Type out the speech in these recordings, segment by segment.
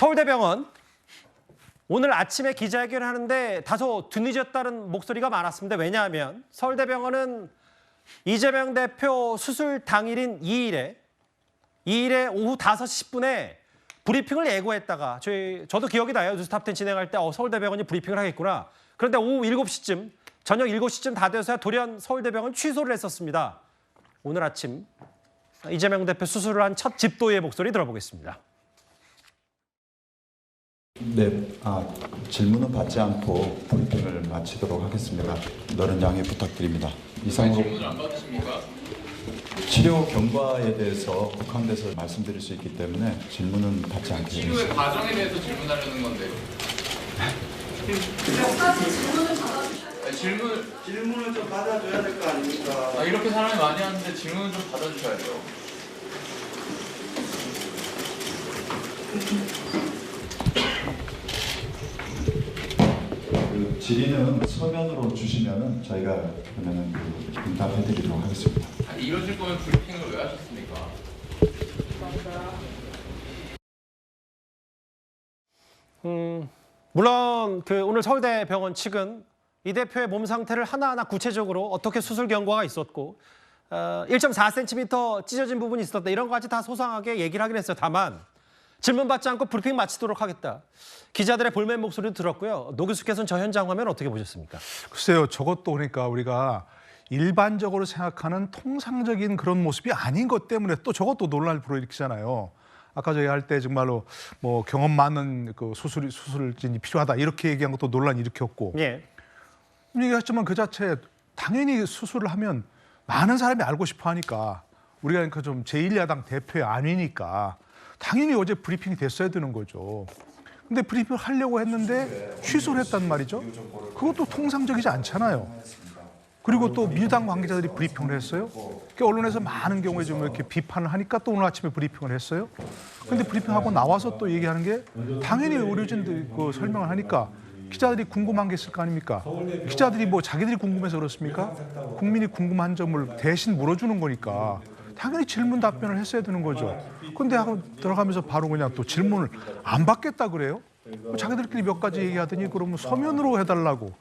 서울대병원 오늘 아침에 기자회견을 하는데 다소 뒤늦었다는 목소리가 많았습니다. 왜냐하면 서울대병원은 이재명 대표 수술 당일인 2일에 오후 5시 10분에 브리핑을 예고했다가 저도 기억이 나요. 뉴스탑10 진행할 때 서울대병원이 브리핑을 하겠구나. 그런데 오후 7시쯤, 저녁 7시쯤 다 돼서야 돌연 서울대병원 취소를 했었습니다. 오늘 아침 이재명 대표 수술을 한 첫 집도의 목소리 들어보겠습니다. 네, 질문은 받지 않고 브리핑을 마치도록 하겠습니다. 너른 양해 부탁드립니다. 이상으로 질문을 안 받으십니까? 치료 경과에 대해서 국한돼서 말씀드릴 수 있기 때문에 질문은 받지 않겠습니다. 치료의 과정에 대해서 질문하려는 건데. 몇 가지 질문을 받아주셔야 돼요. 질문을 좀 받아줘야 될 거 아닙니까? 이렇게 사람이 많이 하는데 질문을 좀 받아주셔야 돼요. 그 질의는 서면으로 주시면은 저희가 그러면은 응답해드리도록 하겠습니다. 아니, 이러실 거면 브리핑을 왜 하셨습니까? 물론 오늘 서울대병원 측은 이 대표의 몸 상태를 하나하나 구체적으로 어떻게 수술 경과가 있었고 1.4cm 찢어진 부분이 있었다 이런 것까지 다 소상하게 얘기를 하긴 했어요. 다만 질문 받지 않고 브리핑 마치도록 하겠다. 기자들의 볼멘 목소리도 들었고요. 노규수께서는 저 현장 화면 어떻게 보셨습니까? 글쎄요. 저것도 그러니까 우리가 일반적으로 생각하는 통상적인 그런 모습이 아닌 것 때문에 또 저것도 논란을 불러일으키잖아요. 아까 저희 할 때 정말로 뭐 경험 많은 그 수술진이 필요하다 이렇게 얘기한 것도 논란 일으켰고. 예. 얘기했지만 그 자체 당연히 수술을 하면 많은 사람이 알고 싶어 하니까 우리가 그러니까 좀 제1야당 대표의 안위니까 당연히 어제 브리핑이 됐어야 되는 거죠. 근데 브리핑을 하려고 했는데 취소를 했단 말이죠. 그것도 통상적이지 않잖아요. 그리고 또 민주당 관계자들이 브리핑을 했어요. 그러니까 언론에서 많은 경우에 좀 이렇게 비판을 하니까 또 오늘 아침에 브리핑을 했어요. 근데 브리핑하고 나와서 또 얘기하는 게 당연히 의료진들이 그 설명을 하니까 기자들이 궁금한 게 있을 거 아닙니까? 기자들이 뭐 자기들이 궁금해서 그렇습니까? 국민이 궁금한 점을 대신 물어주는 거니까 당연히 질문 답변을 했어야 되는 거죠. 근데 들어가면서 바로 그냥 또 질문을 안 받겠다 그래요? 자기들끼리 몇 가지 얘기하더니 그러면 서면으로 해달라고.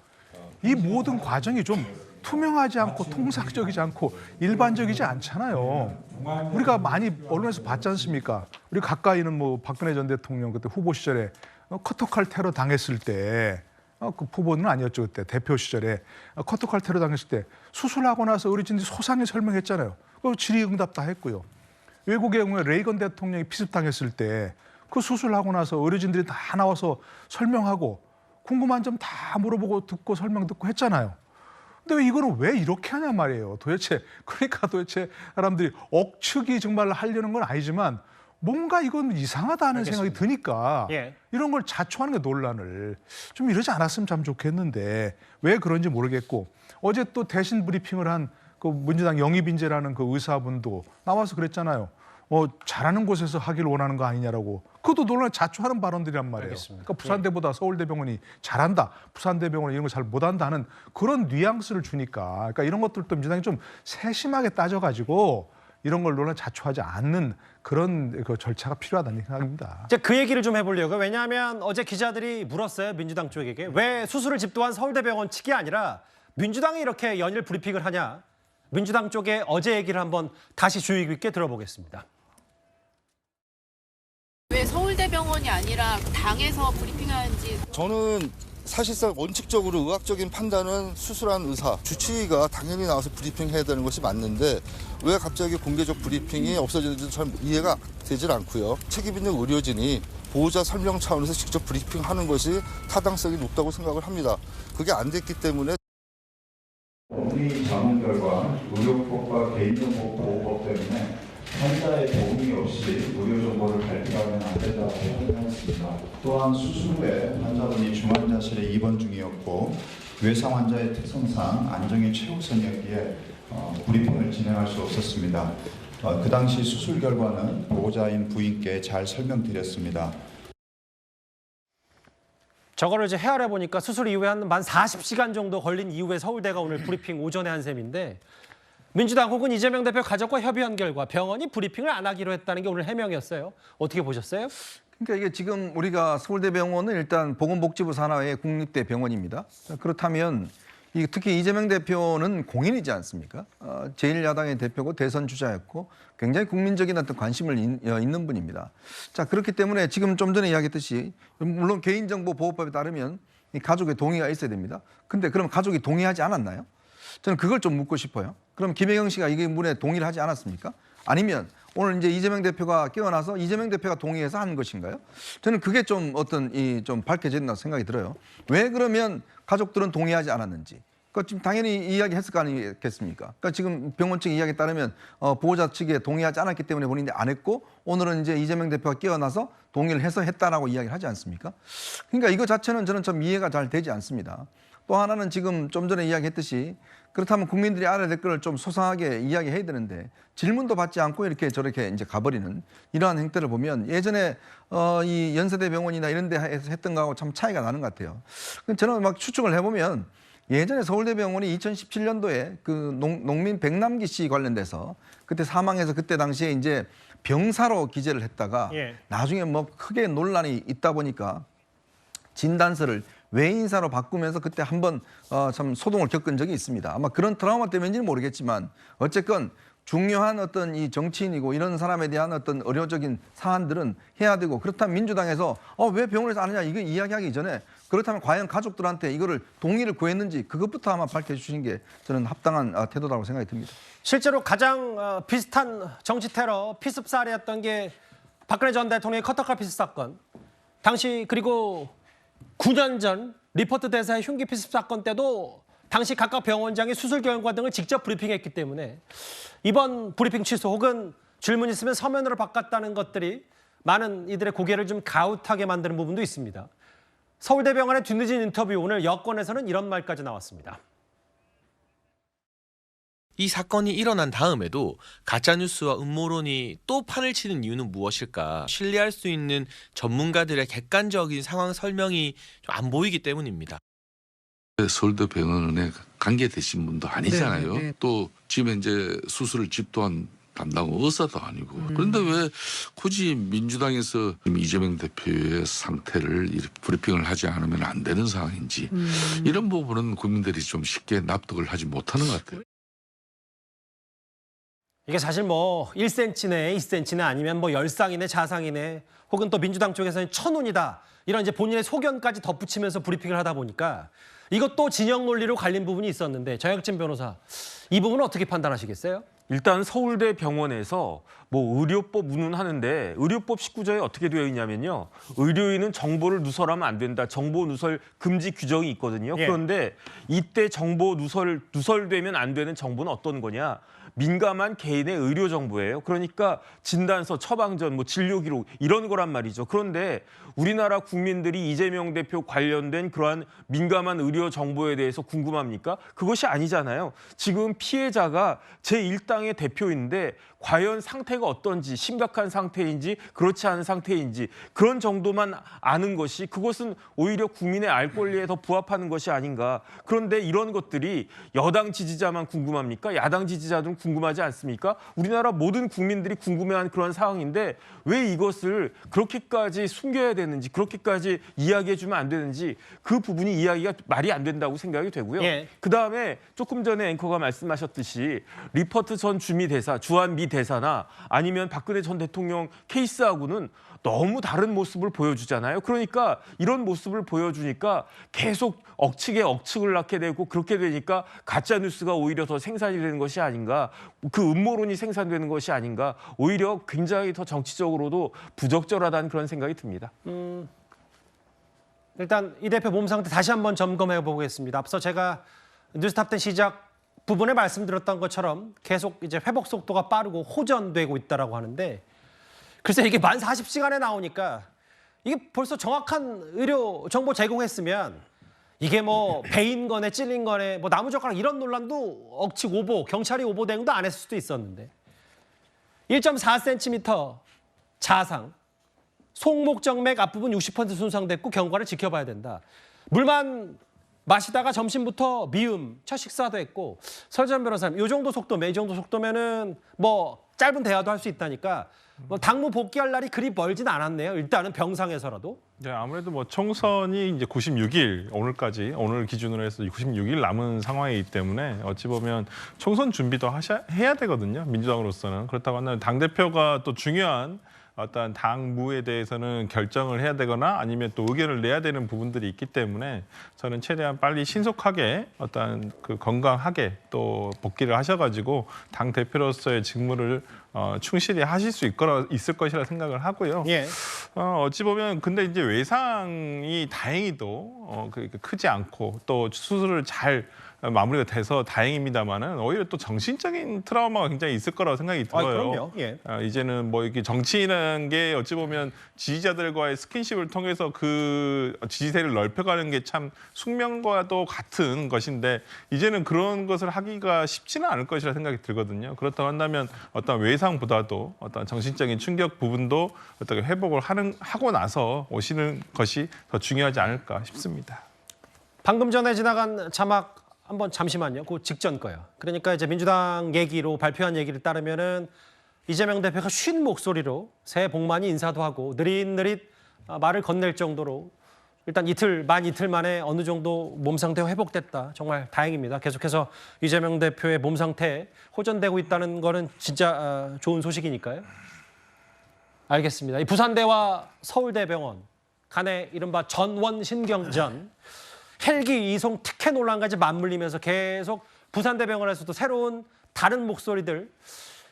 이 모든 과정이 좀 투명하지 않고 통상적이지 않고 일반적이지 않잖아요. 우리가 많이 언론에서 봤지 않습니까? 우리 가까이는 뭐 박근혜 전 대통령 그때 후보 시절에 커터칼 테러 당했을 때 그 후보는 아니었죠 그때 대표 시절에 커터칼 테러 당했을 때 수술하고 나서 의료진들이 소상히 설명했잖아요. 그 질의응답 다 했고요. 외국의 경우에 레이건 대통령이 피습당했을 때 그 수술하고 나서 의료진들이 다 나와서 설명하고 궁금한 점 다 물어보고 듣고 설명 듣고 했잖아요. 근데 왜 이거는 왜 이렇게 하냐 말이에요. 도대체 사람들이 억측이 정말 하려는 건 아니지만 뭔가 이건 이상하다는 생각이 드니까 이런 걸 자초하는 게 논란을 좀 이러지 않았으면 참 좋겠는데 왜 그런지 모르겠고 어제 또 대신 브리핑을 한 그 민주당 영입인재라는 그 의사분도 나와서 그랬잖아요. 잘하는 곳에서 하길 원하는 거 아니냐라고. 그것도 논란을 자초하는 발언들이란 말이에요. 알겠습니다. 그러니까 부산대보다 서울대병원이 잘한다. 부산대병원은 이런 거 잘 못한다 하는 그런 뉘앙스를 주니까 그러니까 이런 것들도 민주당이 좀 세심하게 따져가지고 이런 걸 논란 자초하지 않는 그런 그 절차가 필요하다는 생각입니다. 이제 그 얘기를 좀 해보려고요. 왜냐하면 어제 기자들이 물었어요. 민주당 쪽에게. 왜 수술을 집도한 서울대병원 측이 아니라 민주당이 이렇게 연일 브리핑을 하냐. 민주당 쪽에 어제 얘기를 한번 다시 주의 깊게 들어보겠습니다. 왜 서울대병원이 아니라 당에서 브리핑하는지. 저는 사실상 원칙적으로 의학적인 판단은 수술한 의사, 주치의가 당연히 나와서 브리핑해야 되는 것이 맞는데 왜 갑자기 공개적 브리핑이 없어지는지 잘 이해가 되질 않고요. 책임 있는 의료진이 보호자 설명 차원에서 직접 브리핑하는 것이 타당성이 높다고 생각을 합니다. 그게 안 됐기 때문에 법리 자문 결과 의료법과 개인정보보호법 때문에 환자의 동의 없이 의료정보를 발표하면 안 된다고 설명했습니다. 또한 수술 후에 환자분이 중환자실에 입원 중이었고 외상 환자의 특성상 안정이 최우선이었기에 브리핑을 진행할 수 없었습니다. 그 당시 수술 결과는 보호자인 부인께 잘 설명드렸습니다. 저거를 이제 헤아려 보니까 수술 이후에 한 40시간 정도 걸린 이후에 서울대가 오늘 브리핑 오전에 한 셈인데 민주당 혹은 이재명 대표 가족과 협의한 결과 병원이 브리핑을 안 하기로 했다는 게 오늘 해명이었어요. 어떻게 보셨어요? 그러니까 이게 지금 우리가 서울대병원은 일단 보건복지부 산하의 국립대 병원입니다. 그렇다면 특히 이재명 대표는 공인이지 않습니까? 제1야당의 대표고 대선 주자였고 굉장히 국민적인 어떤 관심을 있는 분입니다. 자, 그렇기 때문에 지금 좀 전에 이야기했듯이 물론 개인정보보호법에 따르면 이 가족의 동의가 있어야 됩니다. 근데 그럼 가족이 동의하지 않았나요? 저는 그걸 좀 묻고 싶어요. 그럼 김혜경 씨가 이게 문에 동의를 하지 않았습니까? 아니면 오늘 이제 이재명 대표가 깨어나서 이재명 대표가 동의해서 한 것인가요? 저는 그게 좀 좀 밝혀져야 된다고 생각이 들어요. 왜 그러면 가족들은 동의하지 않았는지. 그 지금 당연히 이야기했을 거 아니겠습니까? 그러니까 지금 병원 측 이야기에 따르면 보호자 측에 동의하지 않았기 때문에 본인이 안 했고 오늘은 이제 이재명 대표가 깨어나서 동의를 해서 했다라고 이야기를 하지 않습니까? 그러니까 이거 자체는 저는 좀 이해가 잘 되지 않습니다. 또 하나는 지금 좀 전에 이야기했듯이 그렇다면 국민들이 알아야 될 걸 좀 소상하게 이야기해야 되는데 질문도 받지 않고 이렇게 저렇게 이제 가버리는 이러한 행태를 보면 예전에 이 연세대 병원이나 이런 데 했던 거하고 참 차이가 나는 것 같아요. 저는 막 추측을 해보면 예전에 서울대병원이 2017년도에 그 농민 백남기 씨 관련돼서 그때 사망해서 그때 당시에 이제 병사로 기재를 했다가 나중에 뭐 크게 논란이 있다 보니까 진단서를 외인사로 바꾸면서 그때 한번 참 소동을 겪은 적이 있습니다. 아마 그런 트라우마 때문인지는 모르겠지만 어쨌건 중요한 어떤 이 정치인이고 이런 사람에 대한 어떤 의료적인 사안들은 해야 되고 그렇다면 민주당에서 왜 병원에서 안 하냐 이거 이야기하기 전에 그렇다면 과연 가족들한테 이거를 동의를 구했는지 그것부터 아마 밝혀주시는 게 저는 합당한 태도라고 생각이 듭니다. 실제로 가장 비슷한 정치 테러 피습 사례였던 게 박근혜 전 대통령의 커터칼 피습 사건. 당시 그리고 9년 전 리포트 대사의 흉기 피습 사건 때도 당시 각각 병원장이 수술 결과 등을 직접 브리핑했기 때문에 이번 브리핑 취소 혹은 질문 있으면 서면으로 바꿨다는 것들이 많은 이들의 고개를 좀 가웃하게 만드는 부분도 있습니다. 서울대병원의 뒤늦은 인터뷰, 오늘 여권에서는 이런 말까지 나왔습니다. 이 사건이 일어난 다음에도 가짜뉴스와 음모론이 또 판을 치는 이유는 무엇일까? 신뢰할 수 있는 전문가들의 객관적인 상황 설명이 좀 안 보이기 때문입니다. 서울대병원에 관계되신 분도 아니잖아요. 네. 또 지금 이제 수술을 집도한 담당 의사도 아니고. 그런데 왜 굳이 민주당에서 이재명 대표의 상태를 브리핑을 하지 않으면 안 되는 상황인지 이런 부분은 국민들이 좀 쉽게 납득을 하지 못하는 것 같아요. 이게 사실 뭐 1cm네, 2cm네 아니면 뭐 열상이네, 자상이네 혹은 또 민주당 쪽에서는 천운이다. 이런 이제 본인의 소견까지 덧붙이면서 브리핑을 하다 보니까 이것도 진영 논리로 갈린 부분이 있었는데 정혁진 변호사, 이 부분은 어떻게 판단하시겠어요? 일단 서울대 병원에서 뭐 의료법 운운하는데 의료법 19조에 어떻게 되어 있냐면요. 의료인은 정보를 누설하면 안 된다. 정보 누설 금지 규정이 있거든요. 그런데 이때 정보 누설되면 안 되는 정보는 어떤 거냐? 민감한 개인의 의료 정보예요. 그러니까 진단서, 처방전, 뭐 진료 기록 이런 거란 말이죠. 그런데 우리나라 국민들이 이재명 대표 관련된 그러한 민감한 의료 정보에 대해서 궁금합니까? 그것이 아니잖아요. 지금 피해자가 제1당의 대표인데 과연 상태가 어떤지, 심각한 상태인지 그렇지 않은 상태인지 그런 정도만 아는 것이 그것은 오히려 국민의 알 권리에 더 부합하는 것이 아닌가. 그런데 이런 것들이 여당 지지자만 궁금합니까? 야당 지지자들은 궁금하지 않습니까? 우리나라 모든 국민들이 궁금해하는 그런 상황인데 왜 이것을 그렇게까지 숨겨야 되는지, 그렇게까지 이야기해주면 안 되는지 그 부분이 이야기가 말이 안 된다고 생각이 되고요. 그다음에 조금 전에 앵커가 말씀하셨듯이 리퍼트 전 주미 대사, 주한 미 대사나 아니면 박근혜 전 대통령 케이스하고는 너무 다른 모습을 보여주잖아요. 그러니까 이런 모습을 보여주니까 계속 억측에 억측을 낳게 되고 그렇게 되니까 가짜뉴스가 오히려 더 생산이 되는 것이 아닌가. 그 음모론이 생산되는 것이 아닌가. 오히려 굉장히 더 정치적으로도 부적절하다는 그런 생각이 듭니다. 일단 이 대표 몸 상태 다시 한번 점검해 보겠습니다. 앞서 제가 뉴스탑 10 시작 부분에 말씀드렸던 것처럼 계속 이제 회복 속도가 빠르고 호전되고 있다라고 하는데 글쎄 이게 만 40시간에 나오니까 이게 벌써 정확한 의료 정보 제공했으면 이게 뭐 배인 거네 찔린 거네 뭐 나무젓가락 이런 논란도 억측 오보, 경찰이 오보 대응도 안 했을 수도 있었는데 1.4cm 자상, 송목정맥 앞부분 60% 손상됐고 경과를 지켜봐야 된다. 물만 마시다가 점심부터 미음, 첫 식사도 했고 설전 변호사님 이 정도 속도면 뭐 짧은 대화도 할 수 있다니까 뭐 당무 복귀할 날이 그리 멀진 않았네요. 일단은 병상에서라도. 네, 아무래도 뭐 총선이 이제 96일 오늘 기준으로 해서 96일 남은 상황이기 때문에 어찌 보면 총선 준비도 해야 되거든요. 민주당으로서는. 그렇다고 하면 당 대표가 또 중요한 어떤 당무에 대해서는 결정을 해야 되거나 아니면 또 의견을 내야 되는 부분들이 있기 때문에 저는 최대한 빨리 신속하게 어떤 그 건강하게 또 복귀를 하셔가지고 당 대표로서의 직무를 충실히 하실 수 있을 것이라 생각을 하고요. 예. 어찌 보면 근데 이제 외상이 다행히도 크지 않고 또 수술을 잘 마무리가 돼서 다행입니다만은 오히려 또 정신적인 트라우마가 굉장히 있을 거라고 생각이 들어요. 그럼요. 예. 이제는 뭐 이렇게 정치라는 게 어찌 보면 지지자들과의 스킨십을 통해서 그 지지세를 넓혀가는 게 참 숙명과도 같은 것인데 이제는 그런 것을 하기가 쉽지는 않을 것이라 생각이 들거든요. 그렇다고 한다면 어떤 외상보다도 어떤 정신적인 충격 부분도 어떻게 회복을 하고 나서 오시는 것이 더 중요하지 않을까 싶습니다. 방금 전에 지나간 자막 한번 잠시만요. 그 직전 거요. 그러니까 이제 민주당 얘기로 발표한 얘기를 따르면은 이재명 대표가 쉰 목소리로 새해 복 많이 인사도 하고 느릿느릿 말을 건넬 정도로 일단 만 이틀 만에 어느 정도 몸 상태가 회복됐다. 정말 다행입니다. 계속해서 이재명 대표의 몸 상태 호전되고 있다는 거는 진짜 좋은 소식이니까요. 알겠습니다. 이 부산대와 서울대병원 간의 이른바 전원신경전 헬기 이송 특혜 논란까지 맞물리면서 계속 부산대병원에서도 새로운 다른 목소리들,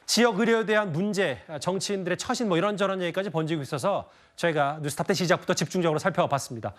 지역 의료에 대한 문제, 정치인들의 처신 뭐 이런저런 얘기까지 번지고 있어서 저희가 뉴스탑 때 시작부터 집중적으로 살펴봤습니다.